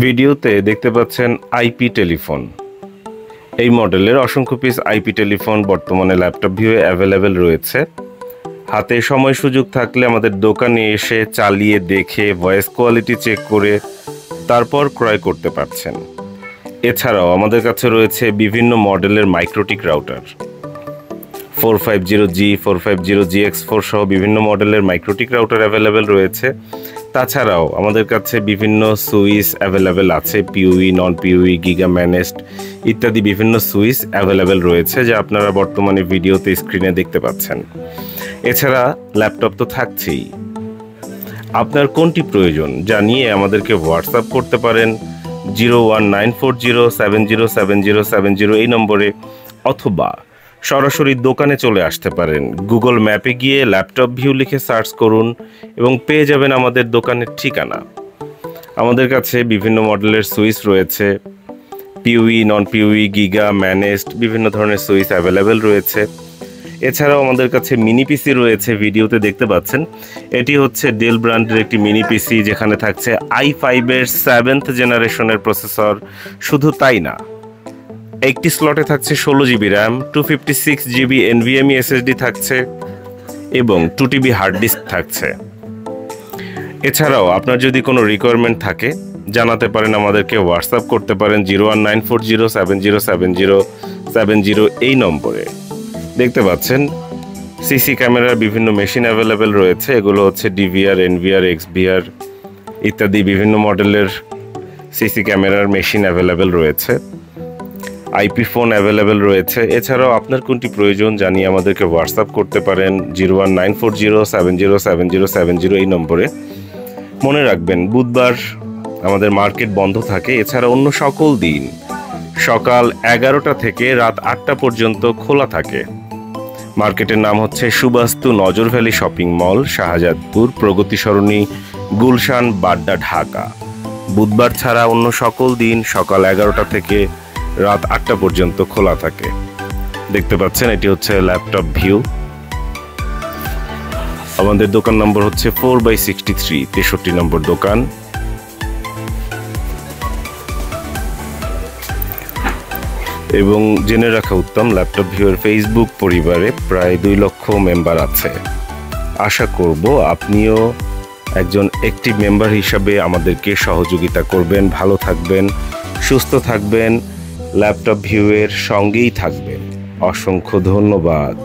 ভিডিওতে দেখতে পাচ্ছেন আইপি টেলিফোন। এই মডেলের অসংখ্য পিস আইপি টেলিফোন বর্তমানে ল্যাপটপ ভিউয়ে অ্যাভেলেবেল রয়েছে। হাতে সময় সুযোগ থাকলে আমাদের দোকানে এসে চালিয়ে দেখে ভয়েস কোয়ালিটি চেক করে তারপর ক্রয় করতে পারছেন। এছাড়াও আমাদের কাছে রয়েছে বিভিন্ন মডেলের মাইক্রোটিক রাউটার, 450G, 450GX4 সহ বিভিন্ন মডেলের মাইক্রোটিক রাউটার অ্যাভেলেবেল রয়েছে। তাছাড়াও আমাদের কাছে বিভিন্ন সুইচ অ্যাভেলেবেল আছে, পিউই, নন পিউই, গিগা ম্যানেজড ইত্যাদি বিভিন্ন সুইচ অ্যাভেলেবেল রয়েছে, যা আপনারা বর্তমানে ভিডিওতে স্ক্রিনে দেখতে পাচ্ছেন। এছাড়া ল্যাপটপ তো থাকছেই। আপনার কোনটি প্রয়োজন জানিয়ে আমাদেরকে হোয়াটসঅ্যাপ করতে পারেন 01940707070 এই নম্বরে, অথবা সরাসরি দোকানে চলে আসতে পারেন। গুগল ম্যাপে গিয়ে ল্যাপটপ ভিউ লিখে সার্চ করুন এবং পেয়ে যাবেন আমাদের দোকানের ঠিকানা। আমাদের কাছে বিভিন্ন মডেলের সুইচ রয়েছে, পিউই, নন পিউই, গিগা, ম্যানেজড বিভিন্ন ধরনের সুইচ অ্যাভেলেবেল রয়েছে। এছাড়াও আমাদের কাছে মিনি পিসি রয়েছে, ভিডিওতে দেখতে পাচ্ছেন। এটি হচ্ছে ডেল ব্র্যান্ডের একটি মিনি পিসি, যেখানে থাকছে i5-এর 7th জেনারেশনের প্রসেসর। শুধু তাই না, একটি স্লটে থাকছে 16GB RAM, 256GB NVMe SSD থাকছে এবং 2TB হার্ড ডিস্ক থাকছে। এছাড়াও আপনার যদি কোনো রিকোয়ারমেন্ট থাকে জানাতে পারেন, আমাদেরকে হোয়াটসঅ্যাপ করতে পারেন 01940707070 এই নম্বরে। দেখতে পাচ্ছেন সিসি ক্যামেরার বিভিন্ন মেশিন অ্যাভেলেবেল রয়েছে। এগুলো হচ্ছে DVR, NVR, XVR ইত্যাদি বিভিন্ন মডেলের সিসি ক্যামেরার মেশিন অ্যাভেলেবেল রয়েছে। আইপি ফোন অ্যাভেলেবেল রয়েছে। এছাড়াও আপনার কোনটি প্রয়োজন জানিয়ে আমাদেরকে হোয়াটসঅ্যাপ করতে পারেন 01940707070 এই নম্বরে। মনে রাখবেন, বুধবার আমাদের মার্কেট বন্ধ থাকে। এছাড়া অন্য সকল দিন সকাল 11টা থেকে রাত 8টা পর্যন্ত খোলা থাকে। মার্কেটের নাম হচ্ছে সুবাস্তু নজর ভ্যালি শপিং মল, শাহজাদপুর, প্রগতি সরণি, গুলশান, বাড্ডা, ঢাকা। বুধবার ছাড়া অন্য সকল দিন সকাল 11টা থেকে রাত 8টা পর্যন্ত খোলা থাকে। দেখতে পাচ্ছেন এটি হচ্ছে ল্যাপটপ ভিউ। আমাদের দোকান নম্বর হচ্ছে 4/63, 63 নম্বর দোকান। এবং জেনে রাখা উত্তম, ল্যাপটপ ভিউয়ের ফেসবুক পরিবারে প্রায় 2 লক্ষ মেম্বার আছে। আশা করব আপনিও একজন অ্যাক্টিভ মেম্বার হিসাবে আমাদেরকে সহযোগিতা করবেন। ভালো থাকবেন, সুস্থ থাকবেন, ল্যাপটপ ভিউয়ের সঙ্গেই থাকবেন। অসংখ্য ধন্যবাদ।